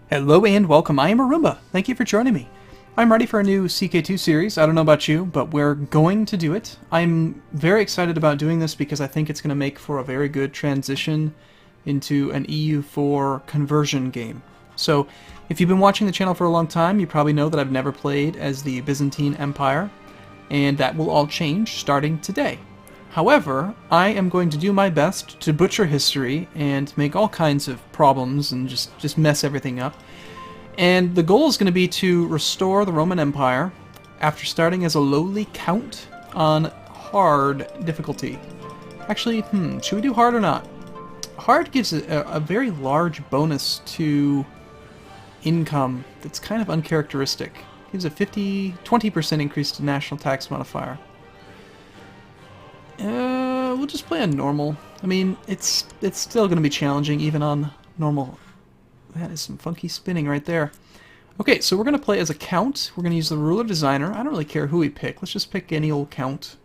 Hello and welcome, I am Arumba. Thank you for joining me. I'm ready for a new CK2 series. I don't know about you, but we're going to do it. I'm very excited about doing this because I think it's going to make for a very good transition into an EU4 conversion game. So, if you've been watching the channel for a long time, you probably know that I've never played as the Byzantine Empire, and that will all change starting today. However, I am going to do my best to butcher history and make all kinds of problems and just mess everything up. And the goal is going to be to restore the Roman Empire after starting as a lowly count on hard difficulty. Actually, should we do hard or not? Hard gives a very large bonus to income that's kind of uncharacteristic. Gives a 20% increase to national tax modifier. We'll just play on normal. I mean, it's still going to be challenging even on normal. That is some funky spinning right there. Okay, so we're going to play as a count. We're going to use the ruler designer. I don't really care who we pick. Let's just pick any old count.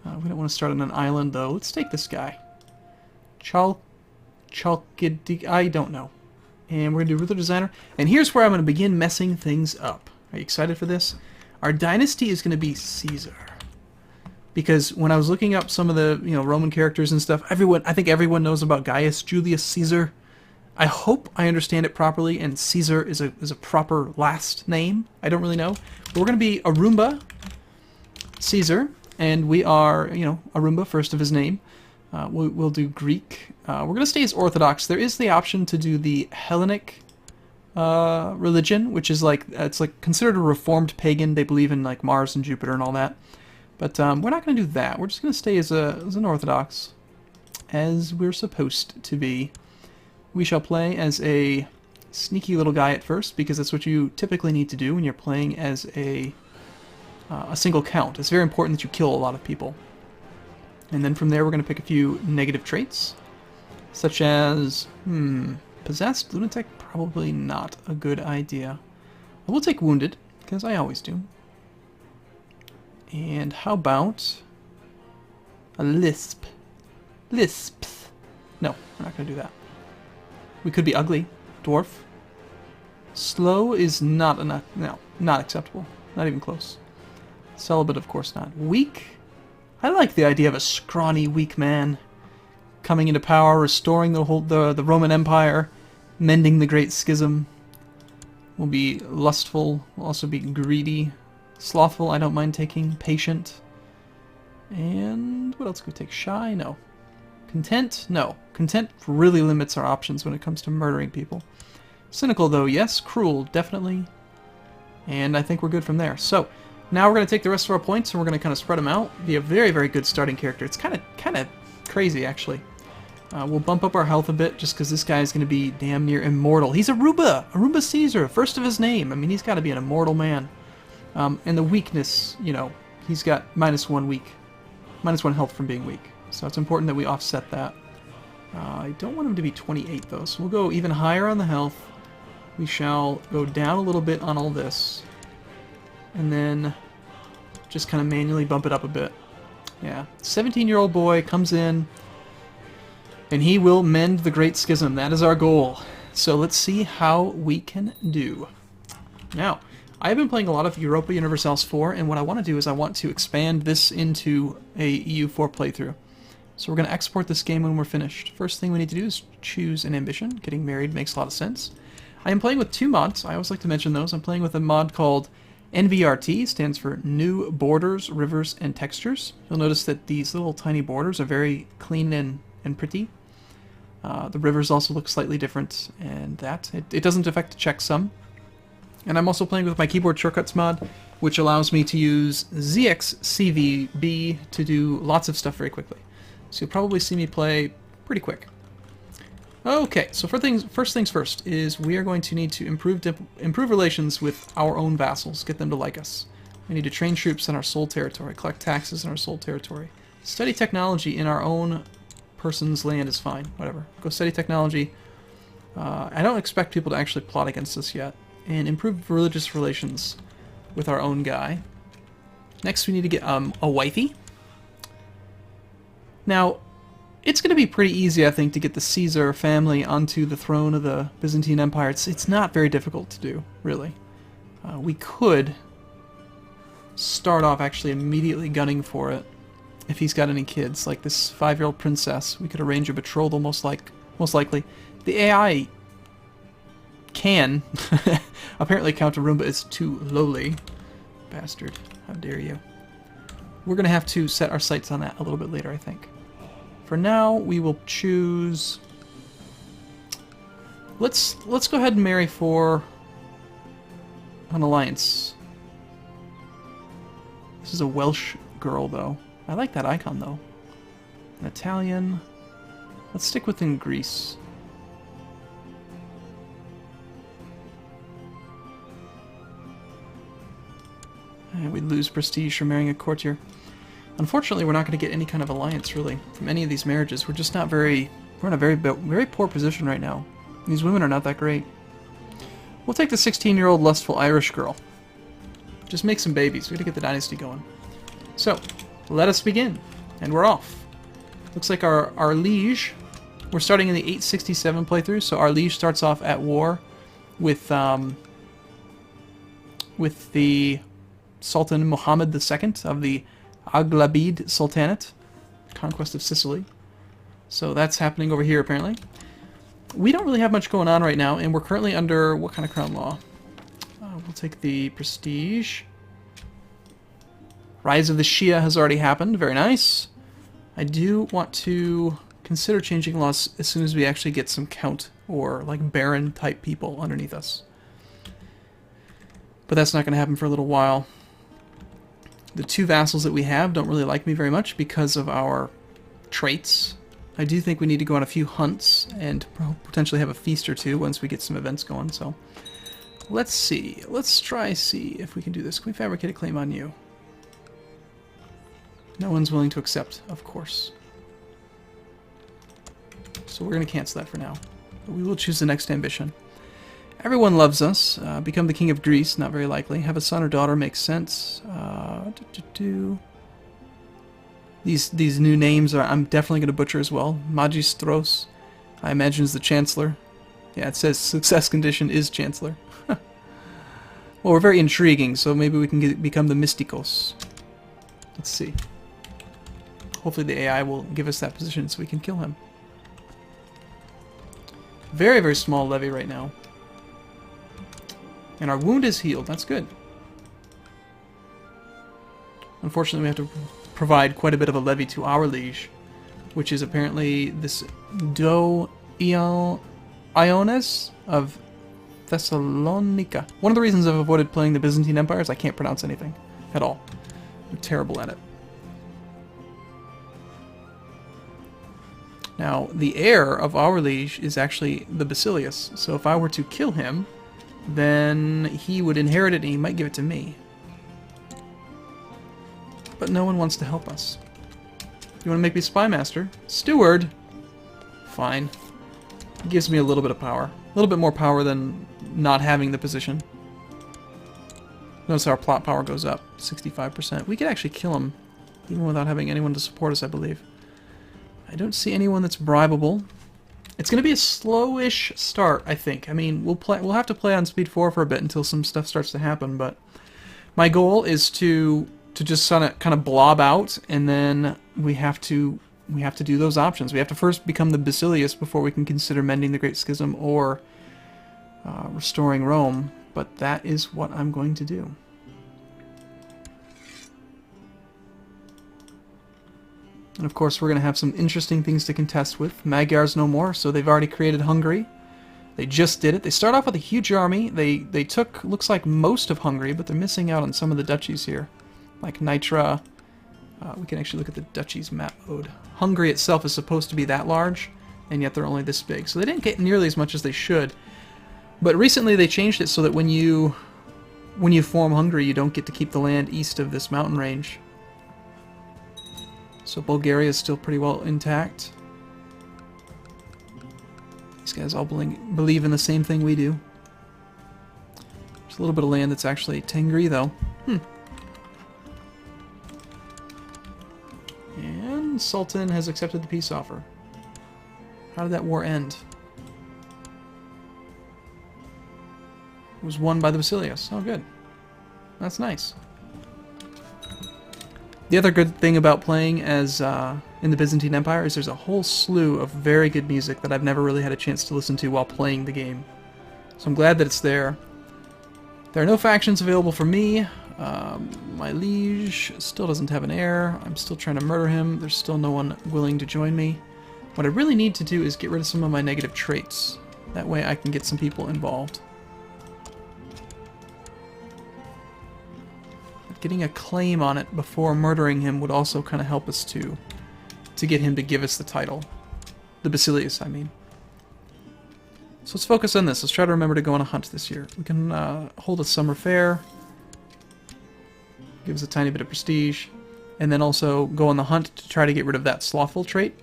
We don't want to start on an island, though. Let's take this guy. Chalkidi, I don't know. And we're going to do ruler designer. And here's where I'm going to begin messing things up. Are you excited for this? Our dynasty is going to be Caesar. Because when I was looking up some of the Roman characters and stuff, I think everyone knows about Gaius Julius Caesar. I hope I understand it properly, and Caesar is a proper last name. I don't really know. But we're going to be Arumba Caesar, and we are, Arumba, first of his name. We'll do Greek. We're going to stay as Orthodox. There is the option to do the Hellenic religion, which is it's considered a reformed pagan. They believe in Mars and Jupiter and all that. But we're not going to do that. We're just going to stay as an Orthodox, as we're supposed to be. We shall play as a sneaky little guy at first, because that's what you typically need to do when you're playing as a single count. It's very important that you kill a lot of people. And then from there we're going to pick a few negative traits, such as, possessed, lunatic, probably not a good idea. We'll take wounded, because I always do. And how about a lisp? Lisps. No, we're not going to do that. We could be ugly. Dwarf. Slow is not enough. No, not acceptable. Not even close. Celibate, of course not. Weak. I like the idea of a scrawny, weak man coming into power, restoring the Roman Empire, mending the Great Schism. We'll be lustful. We'll also be greedy. Slothful, I don't mind taking. Patient. And what else could we take? Shy? No. Content? No. Content really limits our options when it comes to murdering people. Cynical, though, yes. Cruel, definitely. And I think we're good from there. So, now we're going to take the rest of our points and we're going to kind of spread them out. Be a very, very good starting character. It's kind of crazy, actually. We'll bump up our health a bit just because this guy is going to be damn near immortal. He's Arumba! Arumba Caesar, first of his name. I mean, he's got to be an immortal man. And the weakness, he's got -1 health from being weak. So it's important that we offset that. I don't want him to be 28 though, so we'll go even higher on the health. We shall go down a little bit on all this. And then just kind of manually bump it up a bit. Yeah, 17-year-old boy comes in, and he will mend the Great Schism. That is our goal. So let's see how we can do. Now, I've been playing a lot of Europa Universalis IV, and what I want to do is I want to expand this into a EU4 playthrough. So we're going to export this game when we're finished. First thing we need to do is choose an ambition. Getting married makes a lot of sense. I am playing with two mods. I always like to mention those. I'm playing with a mod called NBRT, stands for New Borders, Rivers, and Textures. You'll notice that these little tiny borders are very clean and pretty. The rivers also look slightly different, and it doesn't affect the checksum. And I'm also playing with my keyboard shortcuts mod, which allows me to use ZXCVB to do lots of stuff very quickly. So you'll probably see me play pretty quick. Okay, so first things first is we are going to need to improve relations with our own vassals, get them to like us. We need to train troops in our sole territory, collect taxes in our sole territory. Study technology in our own person's land is fine, whatever. Go study technology. I don't expect people to actually plot against us yet. And improve religious relations with our own guy. Next, we need to get a wifey. Now, It's going to be pretty easy, I think, to get the Caesar family onto the throne of the Byzantine Empire. It's not very difficult to do, really. We could start off actually immediately gunning for it if he's got any kids, like this 5-year-old princess. We could arrange a betrothal, most likely. The AI can apparently count Arumba is too lowly. Bastard, how dare you. We're going to have to set our sights on that a little bit later, I think. For now, we will choose... Let's go ahead and marry for an alliance. This is a Welsh girl, though. I like that icon, though. An Italian. Let's stick within Greece. And we lose prestige from marrying a courtier. Unfortunately, we're not going to get any kind of alliance, really, from any of these marriages. We're just not very... We're in a very poor position right now. These women are not that great. We'll take the 16-year-old lustful Irish girl. Just make some babies. We gotta get the dynasty going. So, let us begin. And we're off. Looks like our liege... We're starting in the 867 playthrough, so our liege starts off at war with the Sultan Muhammad II of the Aghlabid Sultanate, conquest of Sicily. So that's happening over here, apparently. We don't really have much going on right now, and we're currently under what kind of crown law? We'll take the prestige. Rise of the Shia has already happened. Very nice. I do want to consider changing laws as soon as we actually get some count or like baron type people underneath us. But that's not going to happen for a little while. The two vassals that we have don't really like me very much because of our traits. I do think we need to go on a few hunts and potentially have a feast or two once we get some events going. So let's see. Let's try see if we can do this. Can we fabricate a claim on you? No one's willing to accept, of course. So we're going to cancel that for now. But we will choose the next ambition. Everyone loves us. Become the king of Greece, not very likely. Have a son or daughter makes sense. These new names are I'm definitely going to butcher as well. Magistros, I imagine, is the chancellor. Yeah, it says success condition is chancellor. Well, we're very intriguing, so maybe we can become the Mystikos. Let's see. Hopefully the AI will give us that position so we can kill him. Very, very small levy right now. And our wound is healed. That's good. Unfortunately, we have to provide quite a bit of a levy to our liege, which is apparently this Iones of Thessalonica. One of the reasons I've avoided playing the Byzantine Empire is I can't pronounce anything at all. I'm terrible at it. Now, the heir of our liege is actually the Basilius, so if I were to kill him, then he would inherit it and he might give it to me. But no one wants to help us. You want to make me spy master? Steward? Fine. It gives me a little bit of power. A little bit more power than not having the position. Notice our plot power goes up 65%. We could actually kill him even without having anyone to support us, I believe. I don't see anyone that's bribable. It's going to be a slowish start, I think. I mean, we'll have to play on speed 4 for a bit until some stuff starts to happen, but my goal is to just kind of blob out, and then we have to do those options. We have to first become the Basilius before we can consider mending the Great Schism or restoring Rome, but that is what I'm going to do. And of course, we're going to have some interesting things to contest with. Magyars no more, so they've already created Hungary. They just did it. They start off with a huge army. They took, looks like, most of Hungary, but they're missing out on some of the duchies here. Like Nitra. We can actually look at the duchies map mode. Hungary itself is supposed to be that large, and yet they're only this big. So they didn't get nearly as much as they should. But recently they changed it so that when you form Hungary, you don't get to keep the land east of this mountain range. So Bulgaria is still pretty well intact. These guys all believe in the same thing we do. There's a little bit of land that's actually Tengri, though. And Sultan has accepted the peace offer. How did that war end? It was won by the Basilius. Oh, good. That's nice. The other good thing about playing as in the Byzantine Empire is there's a whole slew of very good music that I've never really had a chance to listen to while playing the game. So I'm glad that it's there. There are no factions available for me. My liege still doesn't have an heir. I'm still trying to murder him. There's still no one willing to join me. What I really need to do is get rid of some of my negative traits. That way I can get some people involved. Getting a claim on it before murdering him would also kind of help us to get him to give us the title. The Basilius, I mean. So let's focus on this. Let's try to remember to go on a hunt this year. We can hold a summer fair. Give us a tiny bit of prestige. And then also go on the hunt to try to get rid of that slothful trait.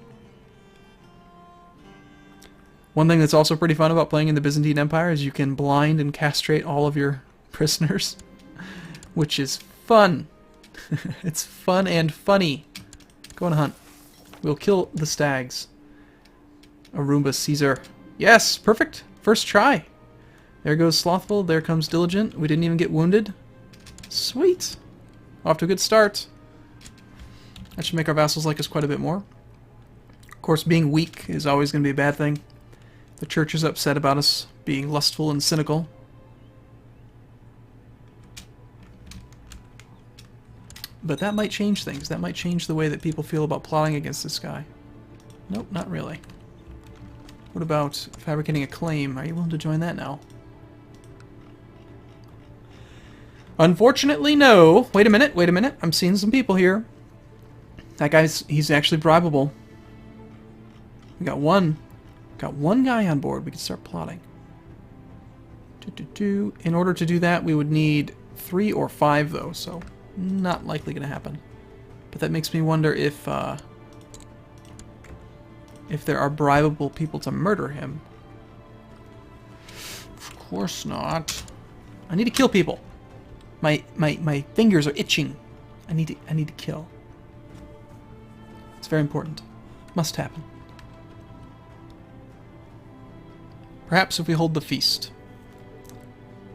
One thing that's also pretty fun about playing in the Byzantine Empire is you can blind and castrate all of your prisoners. Which is fun. It's fun and funny. Go on a hunt. We'll kill the stags. Arumba Caesar. Yes, perfect. First try. There goes Slothful. There comes Diligent. We didn't even get wounded. Sweet. Off to a good start. That should make our vassals like us quite a bit more. Of course, being weak is always going to be a bad thing. The church is upset about us being lustful and cynical. But that might change things. That might change the way that people feel about plotting against this guy. Nope, not really. What about fabricating a claim? Are you willing to join that now? Unfortunately, no. Wait a minute, wait a minute. I'm seeing some people here. That guy's, he's actually bribable. We got one guy on board. We can start plotting. In order to do that, we would need 3 or 5, though, so not likely going to happen. But that makes me wonder if there are bribable people to murder him. Of course not. I need to kill people. My fingers are itching. I need to kill. It's very important. Must happen. Perhaps if we hold the feast.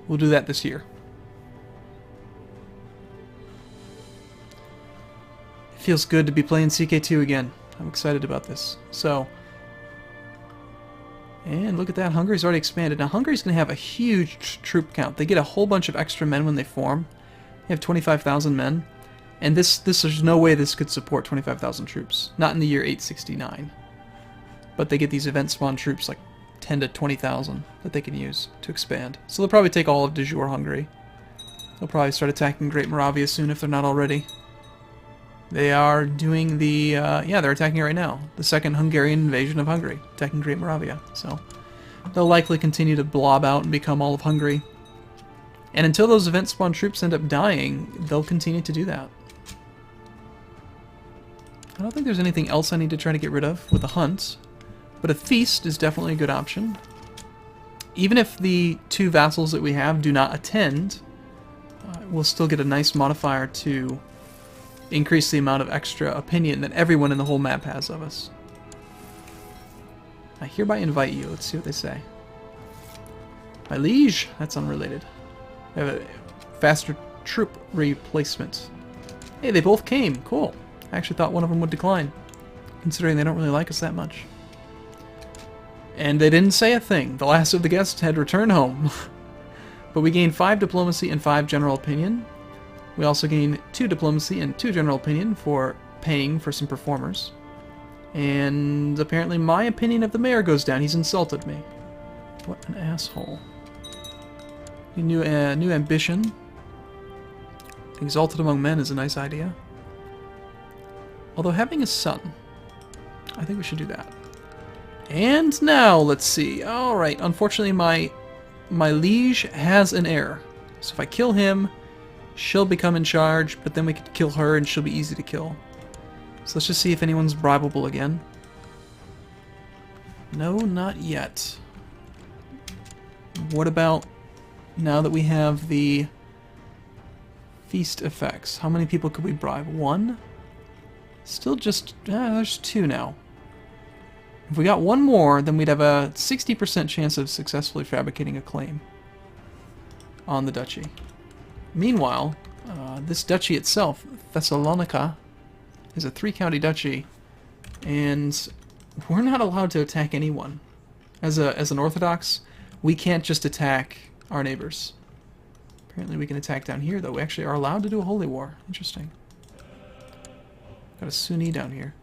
We'll do that this year. It feels good to be playing CK2 again. I'm excited about this. So, and look at that. Hungary's already expanded. Now, Hungary's going to have a huge troop count. They get a whole bunch of extra men when they form. They have 25,000 men. And there's no way this could support 25,000 troops. Not in the year 869. But they get these event spawn troops, like 10 to 20,000, that they can use to expand. So they'll probably take all of de jure Hungary. They'll probably start attacking Great Moravia soon if they're not already. They are doing the, yeah, they're attacking it right now. The second Hungarian invasion of Hungary, attacking Great Moravia. So they'll likely continue to blob out and become all of Hungary. And until those event spawn troops end up dying, they'll continue to do that. I don't think there's anything else I need to try to get rid of with the hunt, but a feast is definitely a good option. Even if the 2 vassals that we have do not attend, we'll still get a nice modifier to increase the amount of extra opinion that everyone in the whole map has of us. I hereby invite you. Let's see what they say. My liege? That's unrelated. They have a faster troop replacement. Hey, they both came. Cool. I actually thought one of them would decline, considering they don't really like us that much. And they didn't say a thing. The last of the guests had returned home. But we gained 5 diplomacy and 5 general opinion. We also gain 2 diplomacy and 2 general opinion for paying for some performers. And apparently my opinion of the mayor goes down. He's insulted me. What an asshole. New ambition. Exalted among men is a nice idea. Although having a son, I think we should do that. And now, let's see. Alright, unfortunately my liege has an heir. So if I kill him, she'll become in charge, but then we could kill her and she'll be easy to kill. So let's just see if anyone's bribable again. No, not yet. What about now that we have the feast effects? How many people could we bribe? 1? Still just, there's 2 now. If we got one more, then we'd have a 60% chance of successfully fabricating a claim on the duchy. Meanwhile, this duchy itself, Thessalonica, is a 3-county duchy, and we're not allowed to attack anyone. As an Orthodox, we can't just attack our neighbors. Apparently we can attack down here, though. We actually are allowed to do a holy war. Interesting. Got a Sunni down here.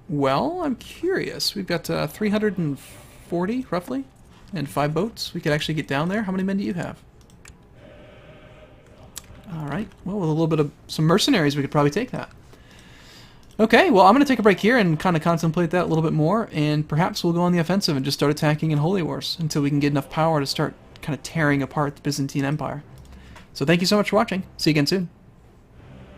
Well, I'm curious. We've got 340, roughly, and 5 boats. We could actually get down there. How many men do you have? Alright, well, with a little bit of some mercenaries, we could probably take that. Okay, well, I'm going to take a break here and kind of contemplate that a little bit more, and perhaps we'll go on the offensive and just start attacking in holy wars until we can get enough power to start kind of tearing apart the Byzantine Empire. So thank you so much for watching. See you again soon.